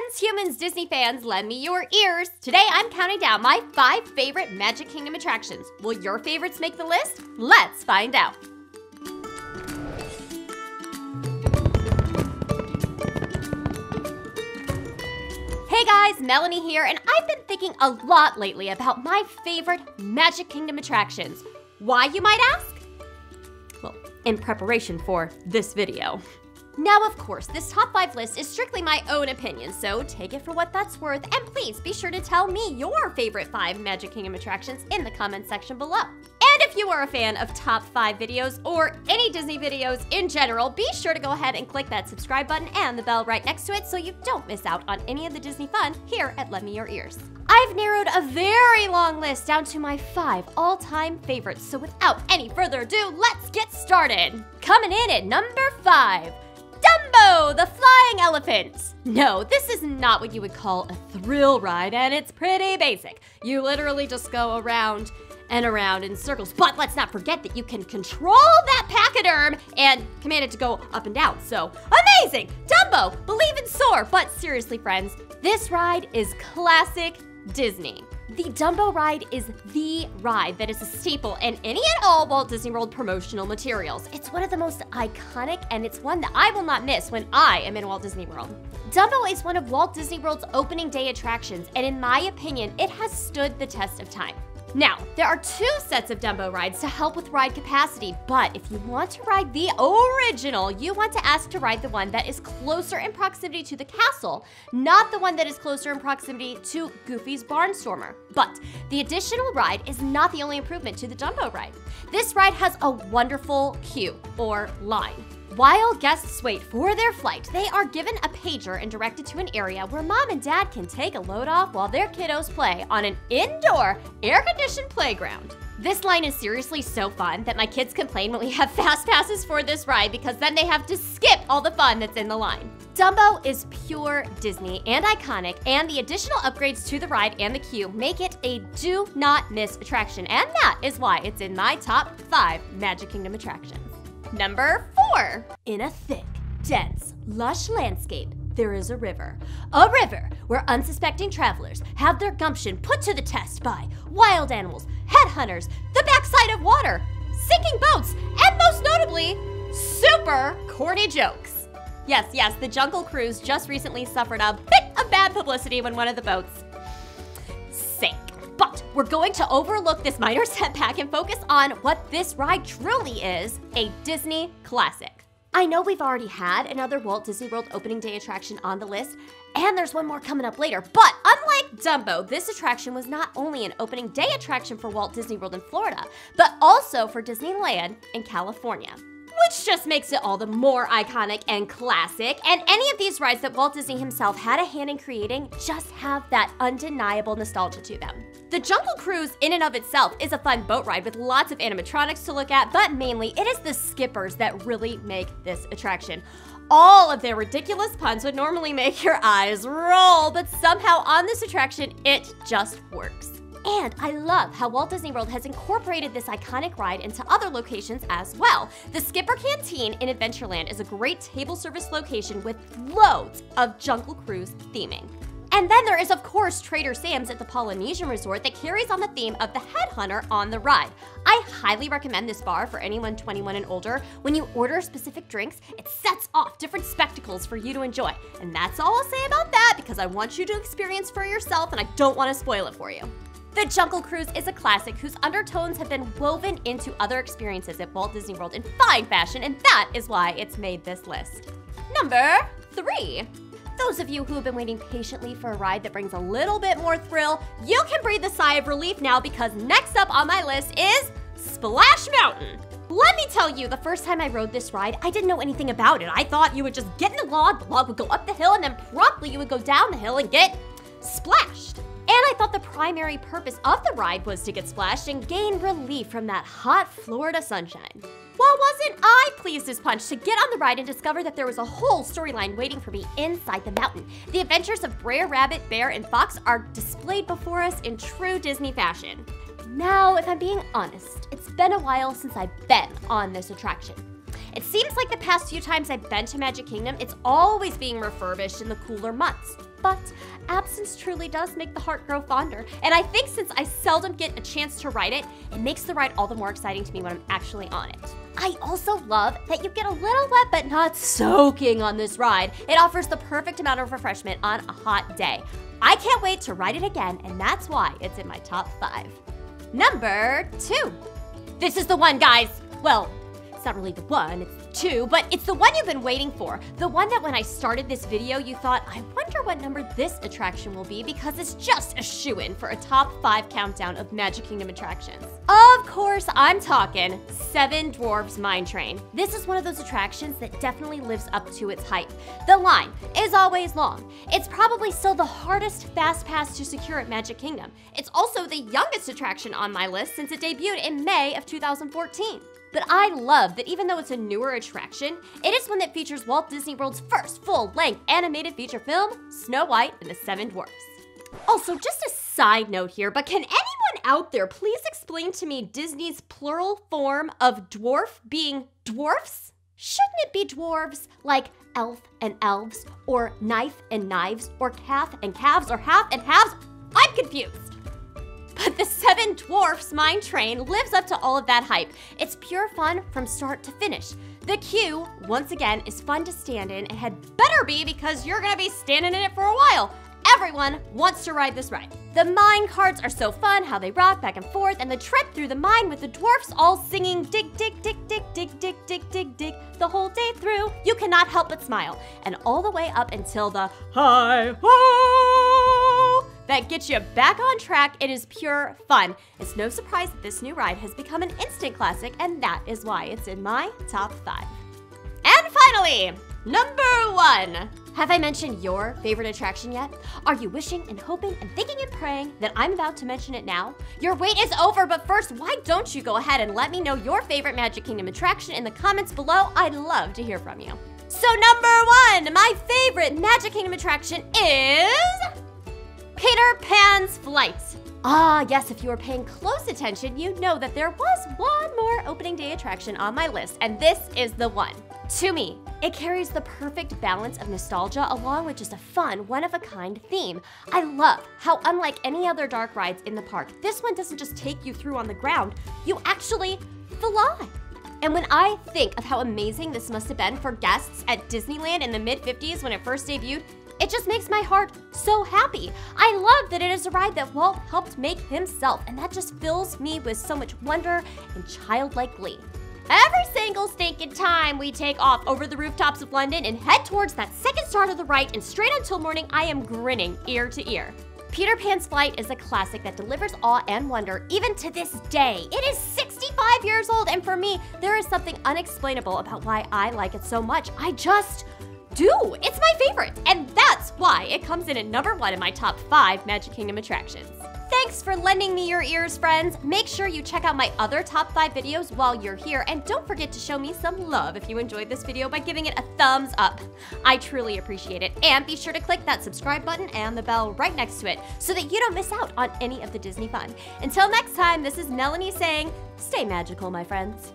friends, humans, Disney fans, lend me your ears. Today I'm counting down my 5 favorite Magic Kingdom attractions. Will your favorites make the list? Let's find out. Hey guys, Melanie here, and I've been thinking a lot lately about my favorite Magic Kingdom attractions. Why, you might ask? Well, in preparation for this video. Now, of course, this top 5 list is strictly my own opinion, so take it for what that's worth, and please be sure to tell me your favorite 5 Magic Kingdom attractions in the comment section below. And if you are a fan of top 5 videos or any Disney videos in general, be sure to go ahead and click that subscribe button and the bell right next to it so you don't miss out on any of the Disney fun here at Lend Me Your Ears. I've narrowed a very long list down to my 5 all-time favorites, so without any further ado, let's get started. Coming in at number 5. Dumbo, the flying elephant. No, this is not what you would call a thrill ride, and it's pretty basic. You literally just go around and around in circles, but let's not forget that you can control that pachyderm and command it to go up and down, so amazing! Dumbo, believe and soar! But seriously, friends, this ride is classic Disney. The Dumbo ride is the ride that is a staple in any and all Walt Disney World promotional materials. It's one of the most iconic, and it's one that I will not miss when I am in Walt Disney World. Dumbo is one of Walt Disney World's opening day attractions, and in my opinion, it has stood the test of time. Now, there are 2 sets of Dumbo rides to help with ride capacity, but if you want to ride the original, you want to ask to ride the one that is closer in proximity to the castle, not the one that is closer in proximity to Goofy's Barnstormer. But the additional ride is not the only improvement to the Dumbo ride. This ride has a wonderful queue, or line. While guests wait for their flight, they are given a pager and directed to an area where mom and dad can take a load off while their kiddos play on an indoor, air-conditioned playground. This line is seriously so fun that my kids complain when we have fast passes for this ride because then they have to skip all the fun that's in the line. Dumbo is pure Disney and iconic, and the additional upgrades to the ride and the queue make it a do-not-miss attraction, and that is why it's in my top 5 Magic Kingdom attractions. Number 4. In a thick, dense, lush landscape, there is a river. A river where unsuspecting travelers have their gumption put to the test by wild animals, headhunters, the backside of water, sinking boats, and most notably, super corny jokes. Yes, the Jungle Cruise just recently suffered a bit of bad publicity when one of the boats sank. But we're going to overlook this minor setback and focus on what this ride truly is, a Disney classic. I know we've already had another Walt Disney World opening day attraction on the list, and there's one more coming up later, but unlike Dumbo, this attraction was not only an opening day attraction for Walt Disney World in Florida, but also for Disneyland in California. Which just makes it all the more iconic and classic, and any of these rides that Walt Disney himself had a hand in creating just have that undeniable nostalgia to them. The Jungle Cruise in and of itself is a fun boat ride with lots of animatronics to look at, but mainly it is the skippers that really make this attraction. All of their ridiculous puns would normally make your eyes roll, but somehow on this attraction, it just works. And I love how Walt Disney World has incorporated this iconic ride into other locations as well. The Skipper Canteen in Adventureland is a great table service location with loads of Jungle Cruise theming. And then there is, of course, Trader Sam's at the Polynesian Resort that carries on the theme of the headhunter on the ride. I highly recommend this bar for anyone 21 and older. When you order specific drinks, it sets off different spectacles for you to enjoy. And that's all I'll say about that because I want you to experience for yourself and I don't want to spoil it for you. The Jungle Cruise is a classic whose undertones have been woven into other experiences at Walt Disney World in fine fashion, and that is why it's made this list. Number 3. Those of you who have been waiting patiently for a ride that brings a little bit more thrill, you can breathe a sigh of relief now because next up on my list is Splash Mountain. Let me tell you, the first time I rode this ride, I didn't know anything about it. I thought you would just get in the log would go up the hill, and then promptly you would go down the hill and get splashed. And I thought the primary purpose of the ride was to get splashed and gain relief from that hot Florida sunshine. Well, wasn't I pleased as punch to get on the ride and discover that there was a whole storyline waiting for me inside the mountain. The adventures of Brer Rabbit, Bear, and Fox are displayed before us in true Disney fashion. Now, if I'm being honest, it's been a while since I've been on this attraction. It seems like the past few times I've been to Magic Kingdom, it's always being refurbished in the cooler months. But absence truly does make the heart grow fonder, and I think since I seldom get a chance to ride it, it makes the ride all the more exciting to me when I'm actually on it. I also love that you get a little wet but not soaking on this ride. It offers the perfect amount of refreshment on a hot day. I can't wait to ride it again, and that's why it's in my top 5. Number 2. This is the one, guys. Well, it's not really the one, it's 2, but it's the one you've been waiting for. The one that when I started this video, you thought, I wonder what number this attraction will be because it's just a shoo-in for a top 5 countdown of Magic Kingdom attractions. Of course, I'm talking 7 Dwarfs Mine Train. This is one of those attractions that definitely lives up to its hype. The line is always long. It's probably still the hardest fast pass to secure at Magic Kingdom. It's also the youngest attraction on my list since it debuted in May of 2014. But I love that even though it's a newer attraction, it is one that features Walt Disney World's first full-length animated feature film, Snow White and the 7 Dwarfs. Also, just a side note here, but can anyone out there please explain to me Disney's plural form of dwarf being dwarfs? Shouldn't it be dwarves like elf and elves, or knife and knives, or calf and calves, or half and halves? I'm confused. But the 7 Dwarfs Mine Train lives up to all of that hype. It's pure fun from start to finish. The queue, once again, is fun to stand in and had better be because you're gonna be standing in it for a while. Everyone wants to ride this ride. The mine carts are so fun, how they rock back and forth, and the trip through the mine with the dwarfs all singing dig, dig, dig, dig, dig, dig, dig, dig, dig, the whole day through. You cannot help but smile. And all the way up until the hi-ho that gets you back on track. It is pure fun. It's no surprise that this new ride has become an instant classic, and that is why it's in my top 5. And finally, number 1. Have I mentioned your favorite attraction yet? Are you wishing and hoping and thinking and praying that I'm about to mention it now? Your wait is over, but first, why don't you go ahead and let me know your favorite Magic Kingdom attraction in the comments below? I'd love to hear from you. So number 1, my favorite Magic Kingdom attraction is Peter Pan's Flight. Ah, yes, if you were paying close attention, you know that there was one more opening day attraction on my list, and this is the one. To me, it carries the perfect balance of nostalgia along with just a fun, one-of-a-kind theme. I love how, unlike any other dark rides in the park, this one doesn't just take you through on the ground, you actually fly. And when I think of how amazing this must have been for guests at Disneyland in the mid-50s when it first debuted, it just makes my heart so happy. I love that it is a ride that Walt helped make himself, and that just fills me with so much wonder and childlike glee. Every single stinking time we take off over the rooftops of London and head towards that second star to the right and straight until morning, I am grinning ear to ear. Peter Pan's Flight is a classic that delivers awe and wonder even to this day. It is 65 years old, and for me, there is something unexplainable about why I like it so much. I just do. It's my favorite, and that's why it comes in at number 1 in my top 5 Magic Kingdom attractions. Thanks for lending me your ears, friends. Make sure you check out my other top 5 videos while you're here, and don't forget to show me some love if you enjoyed this video by giving it a thumbs up. I truly appreciate it, and be sure to click that subscribe button and the bell right next to it so that you don't miss out on any of the Disney fun. Until next time, this is Melanie saying, stay magical, my friends.